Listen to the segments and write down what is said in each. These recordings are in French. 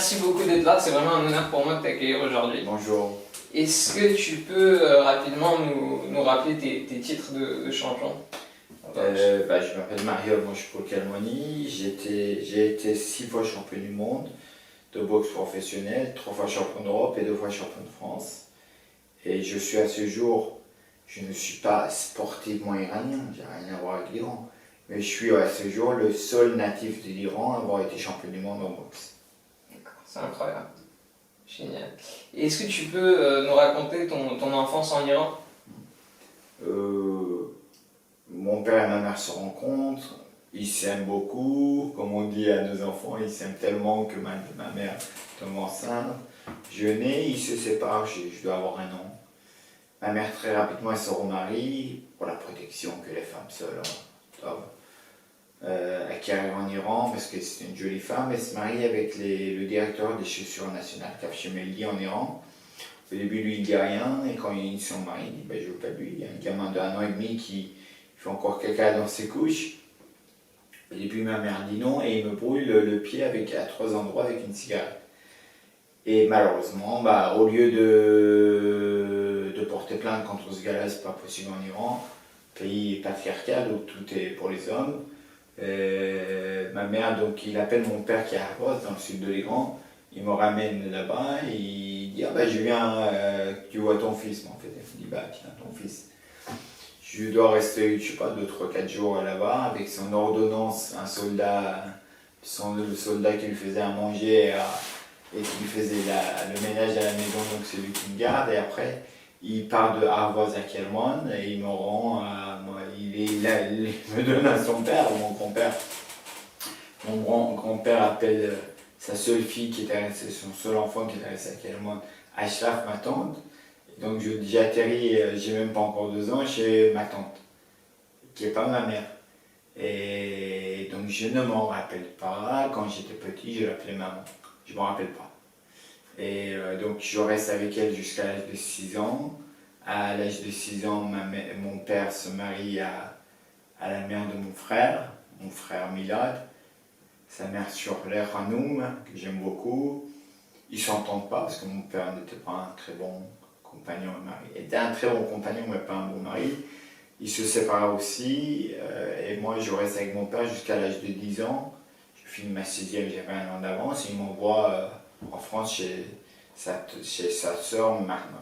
merci beaucoup d'être là, c'est vraiment un honneur pour moi de t'accueillir aujourd'hui. Bonjour. Est-ce que tu peux rapidement nous rappeler tes titres de champion? Je m'appelle Mario Monchipo-Calmoni, j'ai été 6 fois champion du monde de boxe professionnelle, 3 fois champion d'Europe et 2 fois champion de France. Et je suis à ce jour, je ne suis pas sportivement iranien, j'ai rien à voir avec l'Iran, mais je suis à ce jour le seul natif de l'Iran à avoir été champion du monde en boxe. D'accord, c'est incroyable. Génial. Et est-ce que tu peux nous raconter ton enfance en Iran? Mon père et ma mère se rencontrent, ils s'aiment beaucoup, comme on dit à nos enfants, ils s'aiment tellement que ma mère tombe enceinte. Je nais, ils se séparent, je dois avoir 1 an. Ma mère très rapidement elle se remarie pour la protection que les femmes seules doivent acquérir en Iran parce que c'est une jolie femme. Elle se marie avec le directeur des chaussures nationales Kafshimeli en Iran. Au début lui il dit rien et quand ils sont mariés il dit je veux pas de lui. Il y a un gamin de 1 an et demi qui fait encore caca dans ses couches. Au début ma mère dit non et il me brûle le pied à 3 endroits avec une cigarette. Et malheureusement, au lieu de porter plainte contre ce gars-là, c'est pas possible en Iran, pays patriarcal où tout est pour les hommes. Ma mère, donc il appelle mon père qui est à Ahvaz, dans le sud de l'Iran, il me ramène là-bas, il dit je viens, tu vois ton fils, mais en fait il me dit tiens ton fils. Je dois rester, je sais pas, 2, 3, 4 jours là-bas, avec son ordonnance, le soldat qui lui faisait à manger et qui faisait le ménage à la maison, donc c'est lui qui me garde, et après il part de Ahvaz à Kelman et il me rend il me donne à son père, mon grand-père. Mon grand-père appelle sa seule fille qui était restée, son seul enfant qui était resté à Kelman, Ashraf, ma tante. Donc j'ai atterri, j'ai même pas encore 2 ans, chez ma tante, qui n'est pas ma mère. Et donc je ne m'en rappelle pas, quand j'étais petit je l'appelais maman, je ne m'en rappelle pas. Et donc je reste avec elle jusqu'à l'âge de 6 ans. À l'âge de 6 ans, mon père se marie à la mère de mon frère Milad, sa mère sur l'air Hanoum, que j'aime beaucoup. Ils ne s'entendent pas parce que mon père n'était pas un très bon compagnon et mari. Il était un très bon compagnon mais pas un bon mari. Ils se séparent aussi et moi je reste avec mon père jusqu'à l'âge de 10 ans. Je finis ma 6e, j'avais 1 an d'avance et il m'envoie en France chez sa sœur maintenant.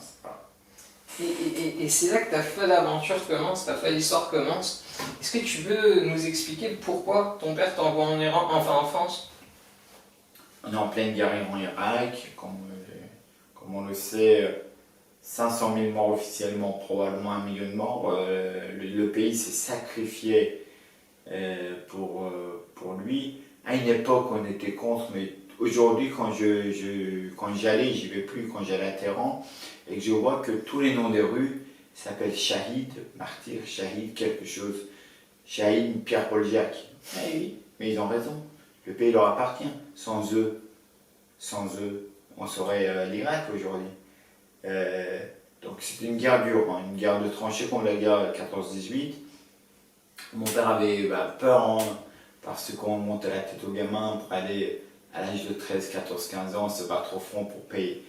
Et c'est là que ta folle aventure commence, ta folle histoire commence. Est-ce que tu peux nous expliquer pourquoi ton père t'envoie en Iran, enfin en France? On est en pleine guerre Iran-Irak, comme on le sait, 500 000 morts officiellement, probablement 1 million de morts. Le pays s'est sacrifié pour lui. À une époque, on était contre, mais aujourd'hui, quand j'y allais, j'y vais plus, quand j'allais à Téhéran, et que je vois que tous les noms des rues s'appellent Shahid, martyr, Shahid, quelque chose. Shahid, Pierre-Paul Jacques. Oui, mais ils ont raison. Le pays leur appartient. Sans eux, on serait l'Irak aujourd'hui. Donc c'était une guerre dure, une guerre de tranchées comme la guerre 14-18. Mon père avait peur parce qu'on montait la tête aux gamins pour aller à l'âge de 13, 14, 15 ans se battre au front pour payer,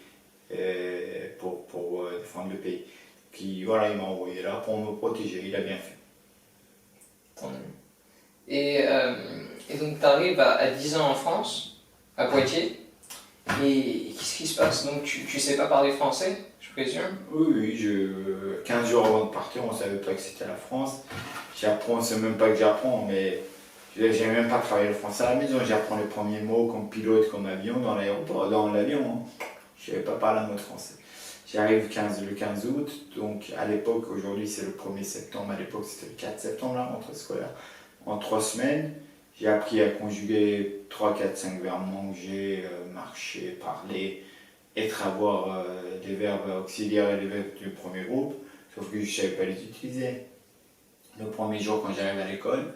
pour défendre le pays. Puis voilà, il m'a envoyé là pour me protéger, il a bien fait. Tant mieux. Et donc tu arrives à 10 ans en France, à Poitiers, et qu'est-ce qui se passe? Donc tu sais pas parler français, je présume? Oui, 15 jours avant de partir, on ne savait pas que c'était la France. J'apprends, c'est même pas que j'apprends, mais j'ai même pas travaillé le français à la maison. J'apprends les premiers mots comme pilote, comme avion, dans l'aéroport, dans l'avion. Je ne savais pas parler un mot de français. J'arrive le 15 août, donc à l'époque, aujourd'hui c'est le 1er septembre, à l'époque c'était le 4 septembre, la rentrée scolaire. En 3 semaines, j'ai appris à conjuguer 3, 4, 5 verbes: manger, marcher, parler, avoir des verbes auxiliaires et les verbes du premier groupe, sauf que je ne savais pas les utiliser. Le premier jour, quand j'arrive à l'école,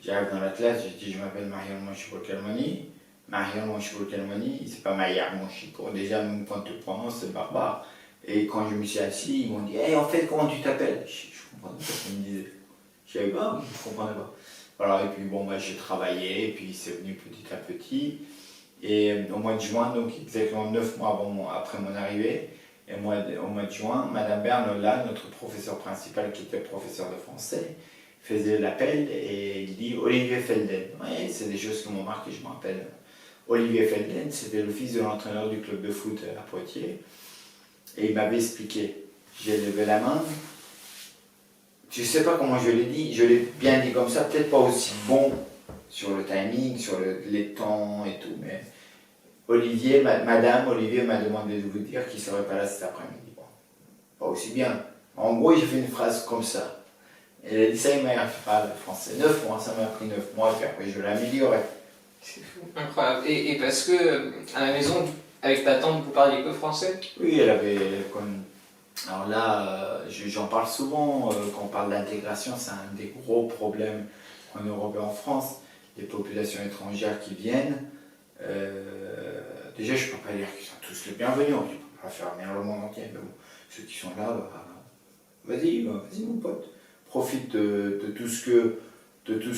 j'arrive dans la classe, je dis je m'appelle Mario Monchipo-Calmoni. Mario Monchipo-Calmoni, c'est pas Maillard Monchipo. Déjà, même quand tu le prononces, c'est barbare. Et quand je me suis assis, ils m'ont dit hey, en fait, comment tu t'appelles? Je comprenais pas ce qu'ils me disaient. Je savais pas, je comprenais pas. Voilà, et puis j'ai travaillé, et puis c'est venu petit à petit. Et au mois de juin, donc exactement 9 mois après mon arrivée, et au mois de juin, Madame Bernola, notre professeur principal qui était professeur de français, faisait l'appel et il dit Olivier Felden. Oui, c'est des choses qui m'ont marqué, je me rappelle. Olivier Felden, c'était le fils de l'entraîneur du club de foot à Poitiers. Et il m'avait expliqué. J'ai levé la main. Je ne sais pas comment je l'ai dit, je l'ai bien dit comme ça, peut-être pas aussi bon sur le timing, sur les temps et tout, mais Madame Olivier m'a demandé de vous dire qu'il ne serait pas là cet après-midi. Bon, pas aussi bien. En gros, j'ai fait une phrase comme ça. Elle a dit ça, il m'a appris le français. 9 mois, ça m'a pris 9 mois, et puis après je l'ai amélioré. C'est fou, incroyable. Et parce que à la maison, avec ta tante, vous parliez que français? Oui, elle avait comme... Alors là, j'en parle souvent, quand on parle d'intégration, c'est un des gros problèmes en Europe et en France. Les populations étrangères qui viennent, déjà je ne peux pas dire qu'ils sont tous les bienvenus, je ne peux pas faire venir le monde entier, mais bon, ceux qui sont là, vas-y mon pote, profite de tout ce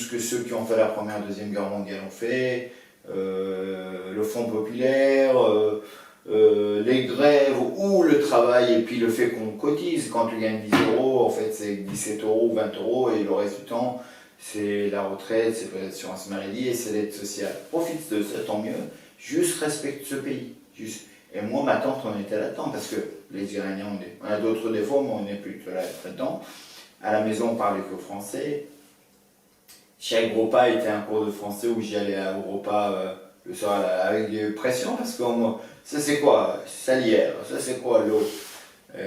que ceux qui ont fait la Première et Deuxième Guerre mondiale ont fait, le Front populaire, les grèves ou le travail et puis le fait qu'on cotise. Quand tu gagnes 10 euros, en fait c'est 17 euros ou 20 euros et le reste du temps c'est la retraite, c'est l'assurance maladie et c'est l'aide sociale. Profite de ça, tant mieux, juste respecte ce pays. Juste. Et moi, ma tante, on était là-dedans parce que les Iraniens, on a d'autres défauts, mais on n'est plus là-dedans. À la maison, on parlait que français. Chaque repas était un cours de français où j'y allais au repas le soir avec des pressions parce que ça c'est quoi salière, ça c'est quoi l'autre.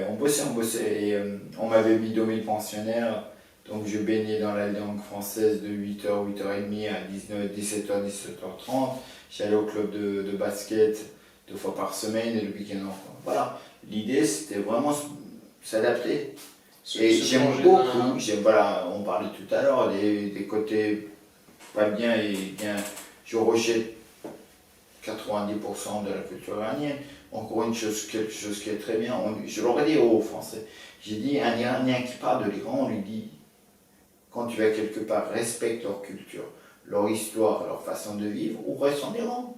On bossait et on m'avait mis 2000 pensionnaires, donc je baignais dans la langue française de 8h, 8h30 à 17h, 17h30. J'allais au club de basket 2 fois par semaine et le week-end. Voilà, l'idée c'était vraiment s'adapter. Et j'aime beaucoup, on parlait tout à l'heure des côtés pas bien et bien, je rejette 90% de la culture iranienne. Encore quelque chose qui est très bien, je l'aurais dit aux Français, j'ai dit un Iranien qui parle de l'Iran, on lui dit, quand tu vas quelque part, respecte leur culture, leur histoire, leur façon de vivre, ou reste en Iran.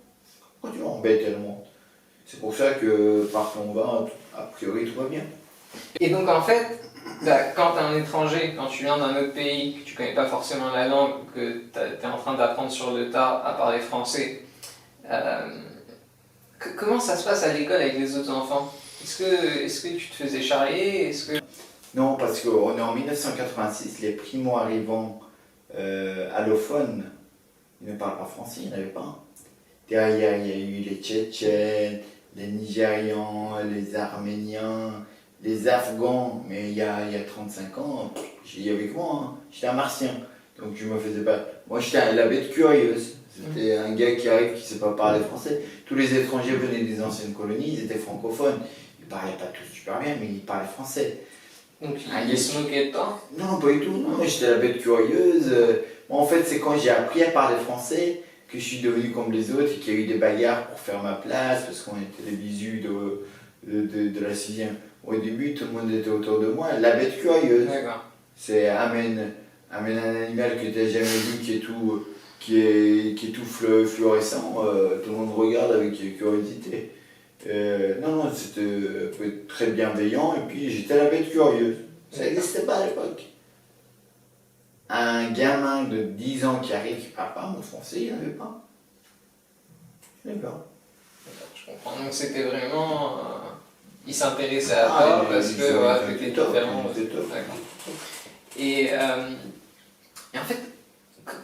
Pourquoi tu vas embêter le monde? C'est pour ça que partout où on va, a priori tout va bien. Et donc en fait, quand tu es un étranger, quand tu viens d'un autre pays, que tu ne connais pas forcément la langue, que tu es en train d'apprendre sur le tas à parler français, comment ça se passe à l'école avec les autres enfants? Est-ce que tu te faisais charrier? Non, parce qu'on est en 1986, les primo-arrivants allophones, ils ne parlent pas français, il n'y en avait pas. Derrière, il y a eu les Tchétchènes, les Nigérians, les Arméniens, les Afghans, mais il y a 35 ans, il y avait que moi, hein. J'étais un martien, donc je me faisais pas... Moi j'étais la bête curieuse, c'était un gars qui arrive qui ne sait pas parler français. Tous les étrangers venaient des anciennes colonies, ils étaient francophones. Ils ne parlaient pas tous super bien, mais ils parlaient français. Donc ils se moquaient de toi? Non, pas du tout, non, j'étais la bête curieuse. Moi, en fait, c'est quand j'ai appris à parler français que je suis devenu comme les autres et qu'il y a eu des bagarres pour faire ma place, parce qu'on était les bisous de la 6e. Au début, tout le monde était autour de moi, la bête curieuse. D'accord. C'est amène un animal que tu n'as jamais vu qui est tout fluorescent, tout le monde regarde avec curiosité. Non, c'était très bienveillant et puis j'étais la bête curieuse. Ça n'existait pas à l'époque. Un gamin de 10 ans qui arrive, qui ne parle pas mot français, il n'y en avait pas. D'accord. Je comprends. Donc c'était vraiment... il s'intéressait à toi parce que tu étais différent. Et en fait,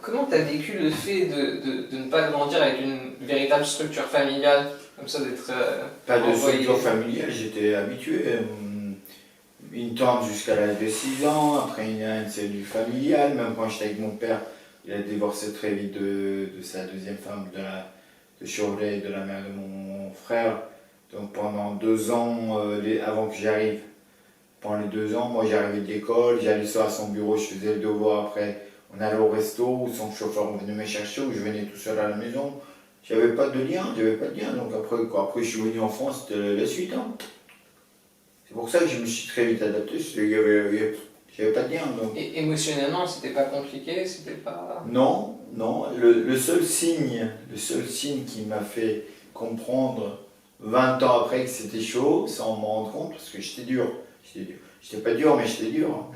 comment tu as vécu le fait de ne pas grandir avec une véritable structure familiale, comme ça d'être pas de structure familiale, j'étais habitué. Une tante jusqu'à l'âge de 6 ans, après une cellule familiale, même quand j'étais avec mon père, il a divorcé très vite de sa deuxième femme, de Chauvelet, de la mère de mon frère. Donc pendant 2 ans, avant que j'arrive, pendant les 2 ans, moi j'arrivais de l'école, j'allais sur à son bureau, je faisais le devoir, après on allait au resto, ou son chauffeur venait me chercher, ou je venais tout seul à la maison. J'avais pas de lien, donc après je suis venu en France, c'était la suite. Hein. C'est pour ça que je me suis très vite adapté, j'avais pas de lien. Donc. Et émotionnellement, c'était pas compliqué, c'était pas... Non, non. Le seul signe qui m'a fait comprendre 20 ans après que c'était chaud, sans m'en rendre compte, parce que j'étais dur. J'étais pas dur, mais j'étais dur.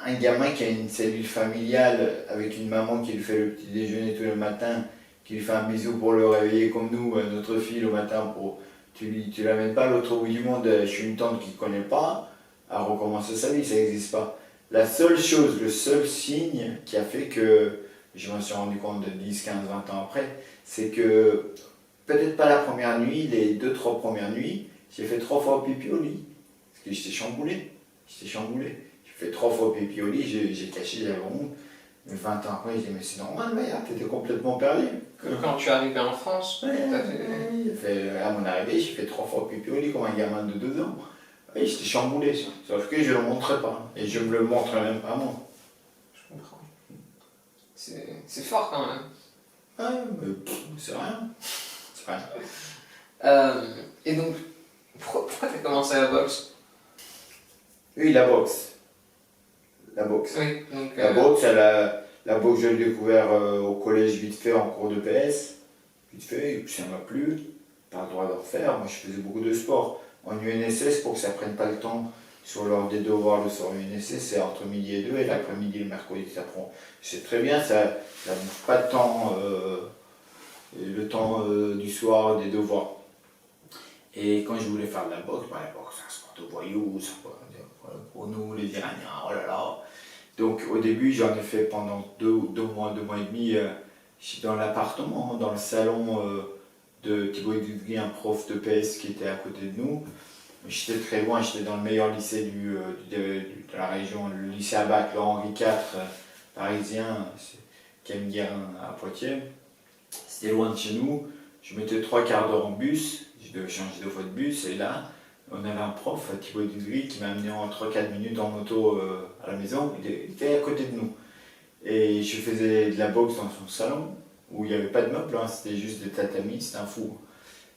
Un gamin qui a une cellule familiale avec une maman qui lui fait le petit déjeuner tous les matins, qui lui fait un bisou pour le réveiller comme nous, notre fille le matin, tu l'amènes pas à l'autre bout du monde chez une tante qui ne connaît pas, à recommencer sa vie, ça n'existe pas. La seule chose, le seul signe qui a fait que je me suis rendu compte de 10, 15, 20 ans après, c'est que peut-être pas la première nuit, les 2-3 premières nuits, j'ai fait 3 fois pipi au lit. Parce que j'étais chamboulé. J'ai fait 3 fois pipi au lit, j'ai caché, j'avais honte. Mais 20 ans après, j'ai dit, mais c'est normal, mais t'étais complètement perdu. Quand tu es arrivé en France, à mon arrivée, j'ai fait 3 fois pipi au lit comme un gamin de 2 ans. Oui, j'étais chamboulé, sauf que je ne le montrais pas. Et je ne me le montrais même pas moi. Je comprends. C'est fort quand même. Ouais, mais c'est rien. C'est rien. Et donc, pourquoi tu as commencé la boxe? Oui, la boxe. La boxe. Oui, donc, La boxe, je l'ai découvert au collège vite fait en cours de PS. Vite fait, et puis ça m'a plu. Pas le droit d'en refaire. Moi, je faisais beaucoup de sport. En UNSS, pour que ça ne prenne pas le temps sur l'heure des devoirs le soir UNSS, c'est entre midi et 2 et l'après-midi le mercredi, ça prend. C'est très bien, ça ne bouffe pas de temps, le temps du soir des devoirs. Et quand je voulais faire de la boxe, la boxe, c'est un sport de voyous, pour nous les Iraniens, oh là là. Donc au début, j'en ai fait pendant 2 mois, 2 mois et demi, dans l'appartement, dans le salon de Thibaut Dudry, un prof de PS qui était à côté de nous. J'étais très loin, j'étais dans le meilleur lycée de la région, le lycée Abac, le Henri IV parisien, qui a une guerre à Poitiers. C'était loin de chez nous, je mettais 3 quarts d'heure en bus, je devais changer 2 fois de bus, et là, on avait un prof, Thibaut Dudry, qui m'a amené en 3-4 minutes en moto à la maison, il était à côté de nous. Et je faisais de la boxe dans son salon, où il n'y avait pas de meubles, c'était juste des tatamis, c'était un fou.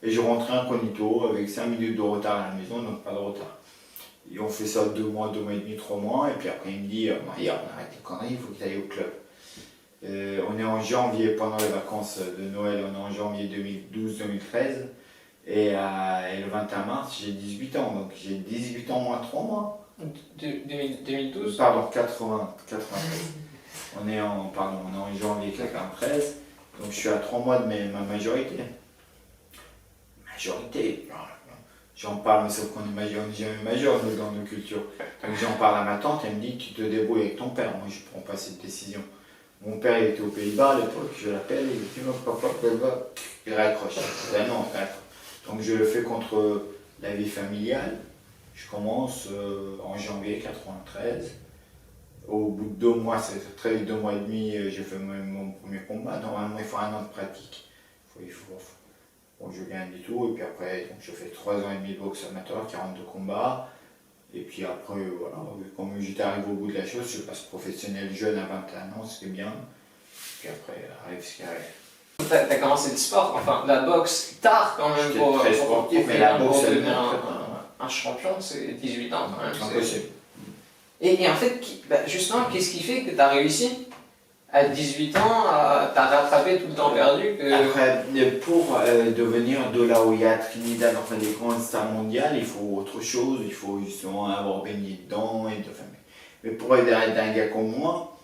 Et je rentrais incognito avec 5 minutes de retard à la maison, donc pas de retard. Et on fait ça 2 mois, 2 mois et demi, 3 mois, et puis après il me dit, Maria, on arrête les conneries, il faut que tu ailles au club. On est en janvier, pendant les vacances de Noël, on est en janvier 2012-2013, et le 21 mars, j'ai 18 ans, donc j'ai 18 ans moins 3 mois. 2012 Pardon, 93. On est en janvier 93, donc je suis à 3 mois de ma majorité. J'en parle, mais sauf qu'on est majeur, on n'est jamais majeur nous, dans nos cultures. Donc j'en parle à ma tante, elle me dit tu te débrouilles avec ton père, moi je ne prends pas cette décision. Mon père il était aux Pays-Bas à l'époque, je l'appelle, il me dit papa, il raccroche. Ben non, il raccroche. Donc je le fais contre la vie familiale. Je commence en janvier 93. Au bout de 2 mois, c'est très vite, 2 mois et demi, j'ai fait mon premier combat. Normalement il faut 1 an de pratique. Bon, je gagne du tout, et puis après, donc, je fais 3 ans et demi de boxe amateur, 42 combats. Et puis après, voilà, comme j'étais arrivé au bout de la chose, je passe professionnel jeune à 21 ans, c'était bien. Puis après, arrive ce qui arrive. T'as commencé le sport, enfin la boxe tard quand même. J'étais très sportif, mais la boxe, elle devenir un champion, c'est 18 ans quand même. C'est impossible. Et en fait, justement, qu'est-ce qui fait que t'as réussi à 18 ans, t'as rattrapé tout le temps perdu Après, pour devenir de là où il y a Trinidad, enfin des grandes stars mondiales, il faut autre chose, il faut justement avoir baigné dedans. Mais pour être un gars comme moi,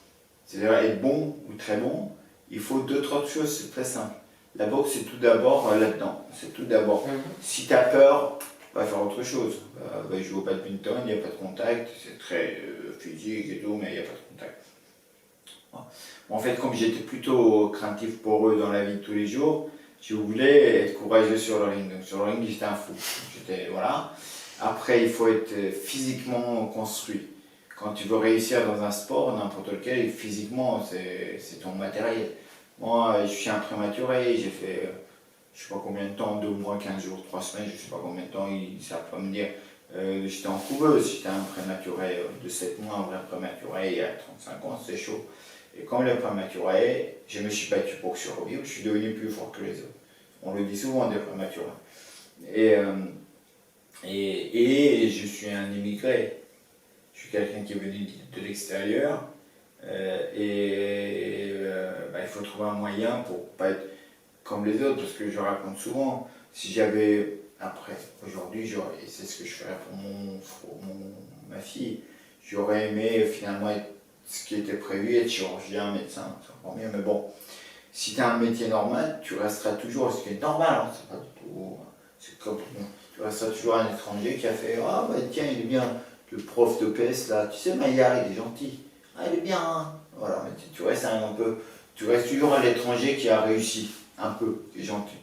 c'est-à-dire être bon ou très bon, il faut 2-3 choses, c'est très simple. La boxe, c'est tout d'abord là-dedans. C'est tout d'abord. Si tu as peur, va faire autre chose. Va jouer au badminton, il n'y a pas de contact, c'est très physique et tout, mais il n'y a pas de contact. En fait, comme j'étais plutôt craintif pour eux dans la vie de tous les jours, je voulais être courageux sur le ring. Donc sur le ring, j'étais un fou. Voilà. Après, il faut être physiquement construit. Quand tu veux réussir dans un sport, n'importe lequel, physiquement, c'est ton matériel. Moi, je suis un prématuré, j'ai fait, je ne sais pas combien de temps, 2 mois, 15 jours, 3 semaines, je ne sais pas combien de temps, ils ne savent pas me dire. J'étais en couveuse, j'étais un prématuré de 7 mois, un vrai prématuré, il y a 35 ans, c'est chaud. Et comme le prématuré, je me suis battu pour survivre, je suis devenu plus fort que les autres. On le dit souvent des prématurés. Et je suis un immigré. Je suis quelqu'un qui est venu de l'extérieur. Il faut trouver un moyen pour pas être comme les autres, parce que je raconte souvent, si j'avais, après, aujourd'hui, et c'est ce que je ferais pour ma fille, j'aurais aimé finalement être ce qui était prévu, être chirurgien, médecin, c'est encore mieux, mais bon, si tu as un métier normal, tu resteras toujours, ce qui est normal, hein, c'est pas du tout, c'est comme tout le monde, tu resteras toujours un étranger qui a fait, ah bah tiens, il est bien, le prof de PS là, tu sais, Maillard, il est gentil, ah il est bien, hein. Voilà, mais tu restes un peu, tu restes toujours à l'étranger qui a réussi, un peu, qui est gentil.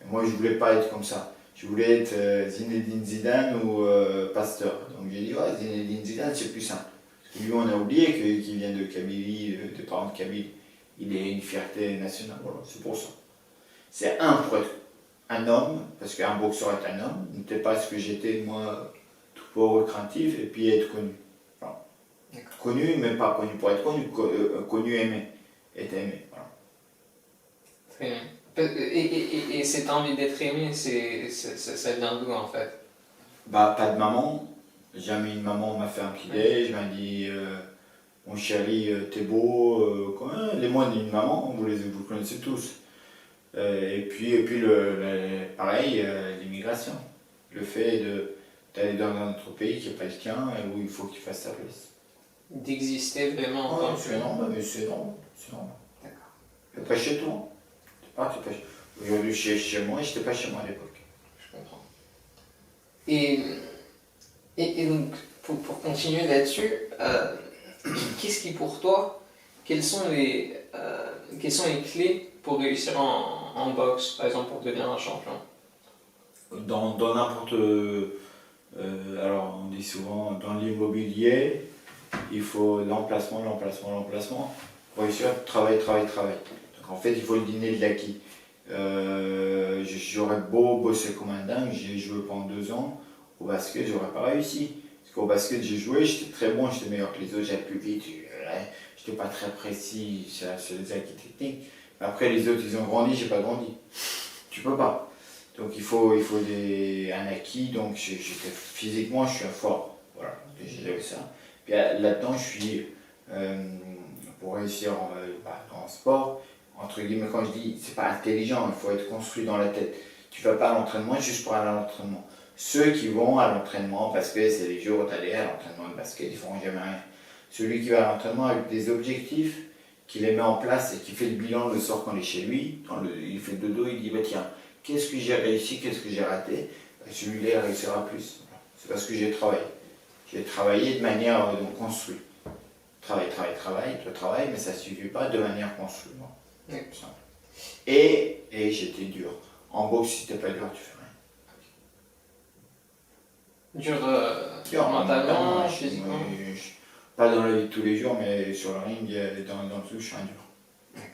Et moi je voulais pas être comme ça, je voulais être Zinedine Zidane ou Pasteur, donc j'ai dit, ouais, Zinedine Zidane c'est plus simple. Lui, on a oublié qu'il vient de Kabylie, de parents de Kabylie. Il est une fierté nationale, voilà, c'est pour ça. C'est pour être un homme, parce qu'un boxeur est un homme, n'était pas ce que j'étais, moi, tout pauvre, craintif, et puis être connu. Voilà. Connu, mais pas connu pour être connu, connu, aimé, être aimé. Voilà. Très bien. Et cette envie d'être aimé, ça vient d'où en fait? Bah, pas de maman. Jamais une maman m'a fait un petit déj, m'a dit mon chéri, t'es beau, les mots d'une maman, vous connaissez tous. Et puis pareil, l'immigration. Le fait d'aller dans un autre pays qui n'est pas le tien et où il faut qu'il fasse sa place. D'exister vraiment en tant que... C'est normal, mais c'est normal. D'accord. T'es pas chez toi. Aujourd'hui, chez moi, j'étais pas chez moi à l'époque. Je comprends. Et donc, pour continuer là-dessus, qu'est-ce qui pour toi, quelles sont les clés pour réussir en boxe, par exemple pour devenir un champion? Dans n'importe... alors on dit souvent, dans l'immobilier, il faut l'emplacement. Pour réussir, travail. Donc en fait, il faut le dîner de l'acquis. J'aurais beau bosser comme un dingue, j'ai joué pendant 2 ans. Au basket, j'aurais pas réussi. Parce qu'au basket, j'ai joué, j'étais très bon, j'étais meilleur que les autres, j'allais plus vite, j'étais pas très précis sur les acquis techniques. Mais après, les autres, ils ont grandi, j'ai pas grandi. Tu peux pas. Donc il faut un acquis, donc physiquement, je suis fort. Voilà, j'avais ça. Puis là-dedans, je suis, pour réussir dans le sport, entre guillemets, quand je dis, c'est pas intelligent, il faut être construit dans la tête. Tu vas pas à l'entraînement juste pour aller à l'entraînement. Ceux qui vont à l'entraînement parce que c'est les jours où tu allais à l'entraînement de basket, ils ne feront jamais rien. Celui qui va à l'entraînement avec des objectifs, qui les met en place et qui fait le bilan le soir quand il est chez lui, il fait le dodo, il dit bah, tiens, qu'est-ce que j'ai réussi, qu'est-ce que j'ai raté, celui-là il réussira plus. C'est parce que j'ai travaillé. J'ai travaillé de manière construite. Travail, mais ça ne suffit pas de manière construite. Oui. Et j'étais dur. En boxe, si tu n'es pas dur, tu fais rien. Dur mentalement, physiquement. Pas dans la vie de tous les jours, mais sur le ring, dans tout, je suis un dur. D'accord.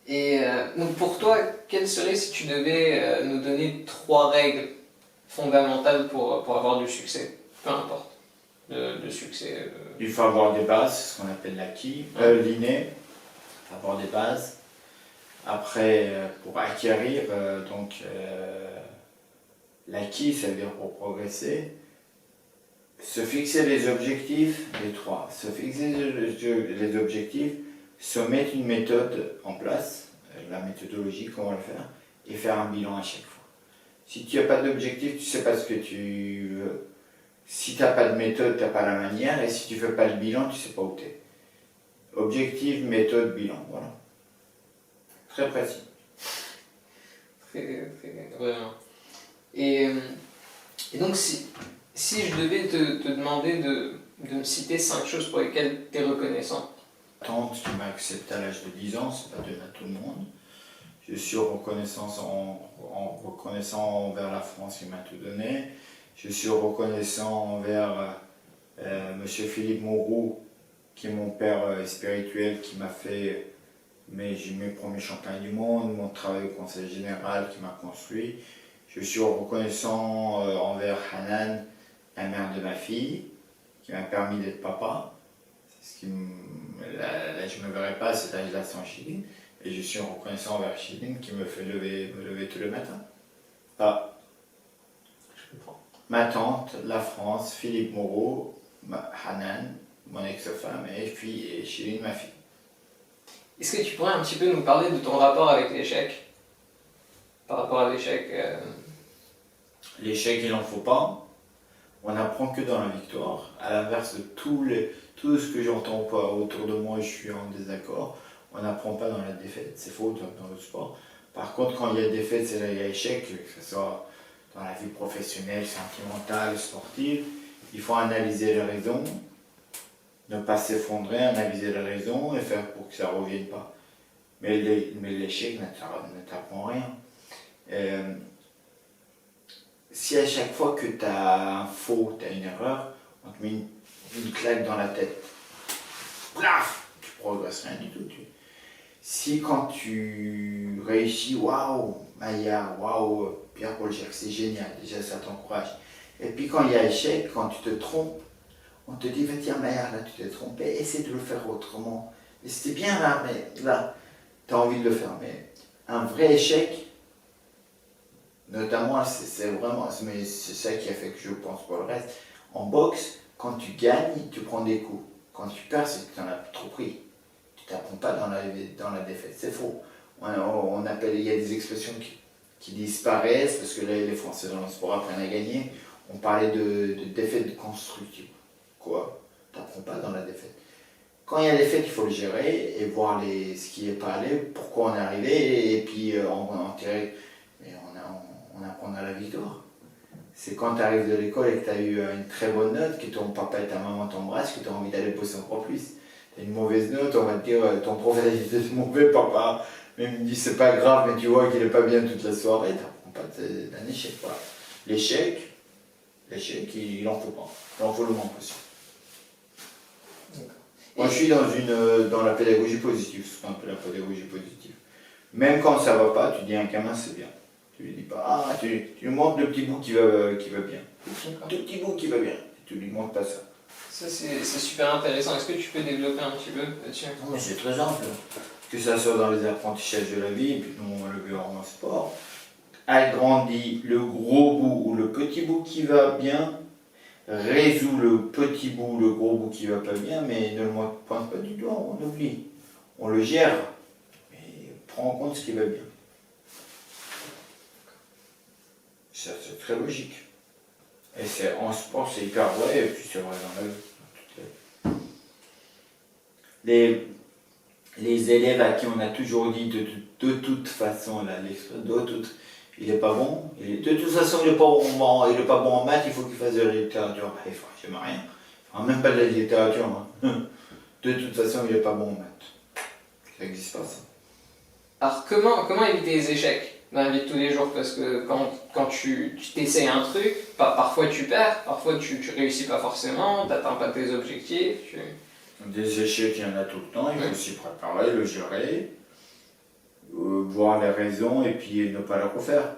Et donc pour toi, quelles seraient, si tu devais nous donner 3 règles fondamentales pour avoir du succès, peu importe, de succès Il faut avoir des bases, ce qu'on appelle l'acquis, l'inné, il faut avoir des bases. Après, pour acquérir, l'acquis, ça veut dire pour progresser, se fixer les objectifs, les 3. Se fixer les objectifs, se mettre une méthode en place, la méthodologie, comment le faire, et faire un bilan à chaque fois. Si tu n'as pas d'objectif, tu ne sais pas ce que tu veux. Si tu n'as pas de méthode, tu n'as pas la manière, et si tu ne fais pas le bilan, tu ne sais pas où tu es. Objectif, méthode, bilan, voilà. Très précis. Très, vraiment. Et donc, si je devais te demander de me citer 5 choses pour lesquelles tu es reconnaissant. Ma tante qui m'a accepté à l'âge de 10 ans, c'est pas donné à tout le monde. Je suis reconnaissant envers la France qui m'a tout donné. Je suis reconnaissant envers M. Philippe Moreau, qui est mon père spirituel, qui m'a fait mes premiers championnats du monde, mon travail au conseil général qui m'a construit. Je suis reconnaissant envers Hanan, la mère de ma fille, qui m'a permis d'être papa. Là, je ne me verrai pas à cet âge-là sans Chidine. Et je suis reconnaissant envers Chidine qui me fait me lever tout le matin. Je comprends. Ma tante, la France, Philippe Moreau, Hanan, mon ex-femme, et puis Chirine, ma fille. Est-ce que tu pourrais un petit peu nous parler de ton rapport avec l'échec? Par rapport à l'échec L'échec, il n'en faut pas. On n'apprend que dans la victoire. À l'inverse de tout ce que j'entends pas autour de moi, je suis en désaccord. On n'apprend pas dans la défaite. C'est faux dans le sport. Par contre, quand il y a défaite, c'est là qu'il y a échec, que ce soit dans la vie professionnelle, sentimentale, sportive. Il faut analyser les raisons, ne pas s'effondrer, analyser les raisons et faire pour que ça ne revienne pas. Mais l'échec ne t'apprend rien. Si à chaque fois que tu as un faux, tu as une erreur, on te met une claque dans la tête. Plaf, tu progresses rien du tout. Si quand tu réussis, waouh, Maya, waouh, Pierre-Paul Jacques, c'est génial, déjà ça t'encourage. Et puis quand il y a échec, quand tu te trompes, on te dit, va tiens Maya, là tu t'es trompé, essaie de le faire autrement. Et c'était bien là, mais là, tu as envie de le faire. Mais un vrai échec, notamment, c'est vraiment, mais c'est ça qui a fait que je pense pour le reste. En boxe, quand tu gagnes, tu prends des coups. Quand tu perds, c'est que tu en as trop pris. Tu t'apprends pas dans la défaite. C'est faux. Il y a des expressions qui disparaissent parce que les Français dans le sport apprennent à gagner. On parlait de défaite constructive. Quoi? Tu n'apprends pas dans la défaite. Quand il y a des défaite, il faut le gérer et voir ce qui n'est pas allé, pourquoi on est arrivé et puis en tirer. Mais on apprend à la victoire. C'est quand tu arrives de l'école et que tu as eu une très bonne note, que ton papa et ta maman t'embrassent, que tu as envie d'aller bosser encore plus. Tu as une mauvaise note, on va te dire ton prof est mauvais, papa. Même il dit c'est pas grave, mais tu vois qu'il n'est pas bien toute la soirée, tu n'apprends pas d'un échec. Voilà. L'échec, il en faut pas. Il en faut le moins possible. Moi je suis dans la pédagogie positive, ce qu'on appelle la pédagogie positive. Même quand ça va pas, tu dis à un gamin c'est bien. Tu lui dis pas, tu lui montres le petit bout qui va bien. Le petit bout qui va bien. Tu lui montres pas ça. Ça c'est super intéressant. Est-ce que tu peux développer un petit peu là-dessus? Non mais c'est très simple. Que ça soit dans les apprentissages de la vie, et puis nous on le veut en sport. Agrandis le gros bout ou le petit bout qui va bien, résout le petit bout, le gros bout qui va pas bien, mais ne le pointe pas du doigt, on oublie. On le gère, mais prends en compte ce qui va bien. Ça, c'est très logique. Et en sport, c'est hyper vrai, et puis c'est vrai dans la vie. Les élèves à qui on a toujours dit de toute façon, là, il n'est pas bon, de toute façon il n'est pas bon en maths, il faut qu'il fasse de la littérature. Il ne fera jamais rien, il ne fera même pas de la littérature. Hein. De toute façon il n'est pas bon en maths. Ça n'existe pas ça. Alors comment éviter les échecs dans la vie de tous les jours? Parce que quand tu t'essayes un truc, parfois tu perds, parfois tu réussis pas forcément, tu n'atteins pas tes objectifs. Des échecs, il y en a tout le temps, il faut s'y préparer, le gérer, voir les raisons et puis ne pas les refaire.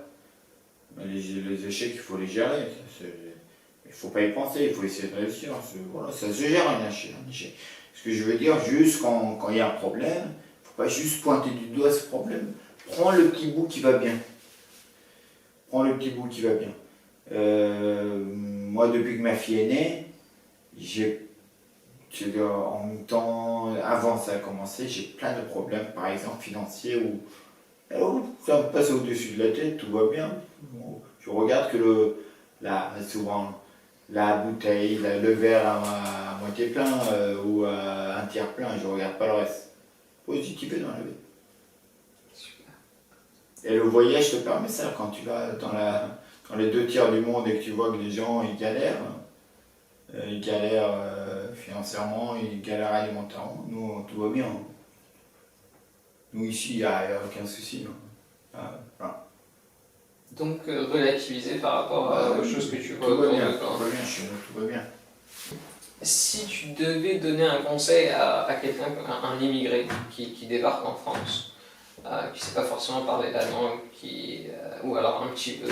Les échecs, il faut les gérer. Il ne faut pas y penser, il faut essayer de réussir. Voilà, ça se gère un échec. Ce que je veux dire, juste quand il y a un problème, il ne faut pas juste pointer du doigt ce problème. Prends le petit bout qui va bien. Prends le petit bout qui va bien. Moi, depuis que ma fille est née, en même temps, avant ça a commencé, j'ai plein de problèmes, par exemple financiers, où ça me passe au-dessus de la tête, tout va bien. Je regarde que souvent la bouteille, le verre à moitié plein ou à un tiers plein, je ne regarde pas le reste. Positiver dans la vie. Super. Et le voyage te permet ça, quand tu vas dans les 2 tiers du monde et que tu vois que les gens ils galèrent financièrement, ils galèrent alimentairement, nous tout va bien. Nous ici, il n'y a aucun souci. Voilà. Donc relativiser par rapport aux choses que tu vois autour autour de toi. Tout va bien chez nous, tout va bien. Si tu devais donner un conseil à quelqu'un, un immigré qui débarque en France, qui ne sait pas forcément parler la langue, ou alors un petit peu,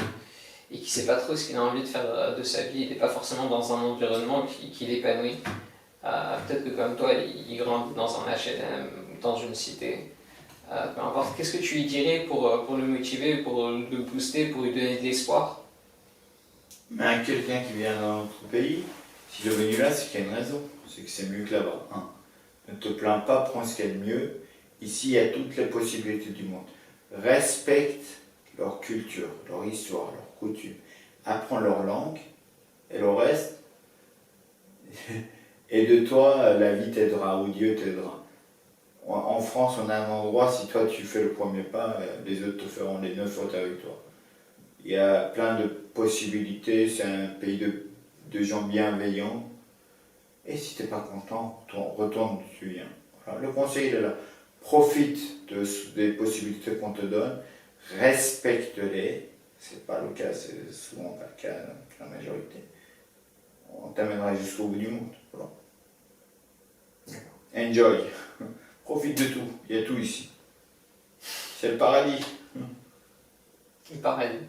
et qui ne sait pas trop ce qu'il a envie de faire de sa vie, il n'est pas forcément dans un environnement qui l'épanouit. Peut-être que comme toi, il grandit dans un HLM, dans une cité, peu importe. Qu'est-ce que tu lui dirais pour le motiver, pour le booster, pour lui donner de l'espoir? Mais quelqu'un qui vient dans notre pays, Si tu es venu là, c'est qu'il y a une raison. C'est que c'est mieux que là-bas. Hein. Ne te plains pas, prends ce qu'il y a de mieux. Ici, il y a toutes les possibilités du monde. Respecte leur culture, leur histoire, leurs coutumes. Apprends leur langue. Et le reste, et de toi, la vie t'aidera, ou Dieu t'aidera. En France, on a un endroit, si toi tu fais le premier pas, les autres te feront les 9 autres avec toi. Il y a plein de possibilités, c'est un pays de gens bienveillants. Et si tu n'es pas content, retourne où tu viens. Voilà. Le conseil est là. Profite des possibilités qu'on te donne, respecte-les. C'est pas le cas, c'est souvent pas le cas, la majorité. On t'amènera jusqu'au bout du monde. Voilà. Enjoy. Profite de tout. Il y a tout ici. C'est le paradis. Le paradis.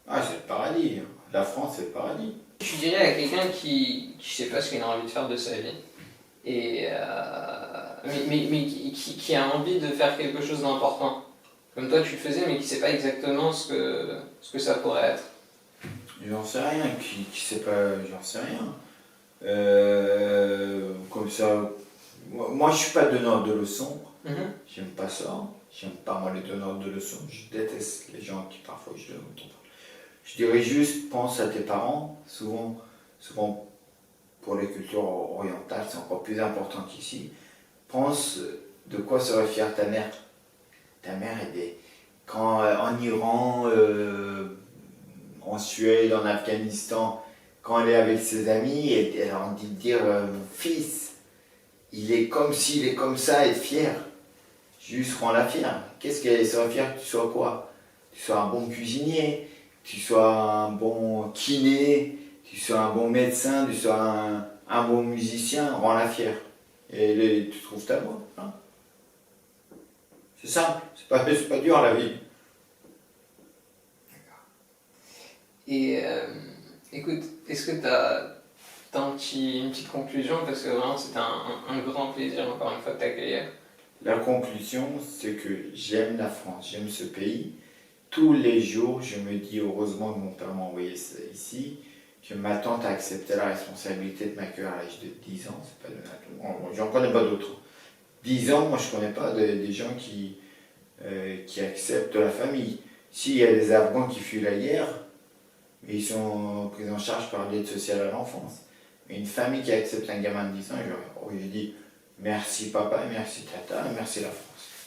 Ah, c'est le paradis. La France, c'est le paradis. Tu dirais à quelqu'un qui ne sait pas ce qu'il a envie de faire de sa vie, et, mais qui a envie de faire quelque chose d'important, comme toi tu le faisais, mais qui ne sait pas exactement ce que ça pourrait être. J'en sais rien. Qui sait pas, j'en sais rien. Comme ça, moi je suis pas donneur de leçons. J'aime pas ça. J'aime pas moi les donneurs de leçons. Je déteste les gens qui parfois je donne autant. Je dirais juste, pense à tes parents. Souvent pour les cultures orientales, c'est encore plus important qu'ici. Pense de quoi serait fière ta mère. Ta mère, quand en Iran, en Suède, en Afghanistan, quand elle est avec ses amis, elle a envie de dire fils, il est comme ci, il est comme ça, être fier. Juste rends-la fière. Qu'est-ce qu'elle serait fière que tu sois quoi? Tu sois un bon cuisinier, tu sois un bon kiné, tu sois un bon médecin, tu sois un bon musicien, rends-la fière. Et tu trouves ta voie. Hein. C'est simple, c'est pas dur la vie. Et écoute, est-ce que tu as une petite conclusion? Parce que vraiment c'était un grand plaisir encore une fois de t'accueillir. La conclusion, c'est que j'aime la France, j'aime ce pays. Tous les jours, je me dis heureusement que mon père m'a envoyé ici, que ma tante a accepté la responsabilité de m'accueillir à l'âge de 10 ans. C'est pas donné. J'en connais pas d'autres. 10 ans, moi je connais pas des gens qui acceptent la famille. S'il y a des Afghans qui fuient la guerre, mais ils sont pris en charge par l'aide sociale à l'enfance. Mais une famille qui accepte un gamin de 10 ans, je dis merci papa, merci tata, merci la France.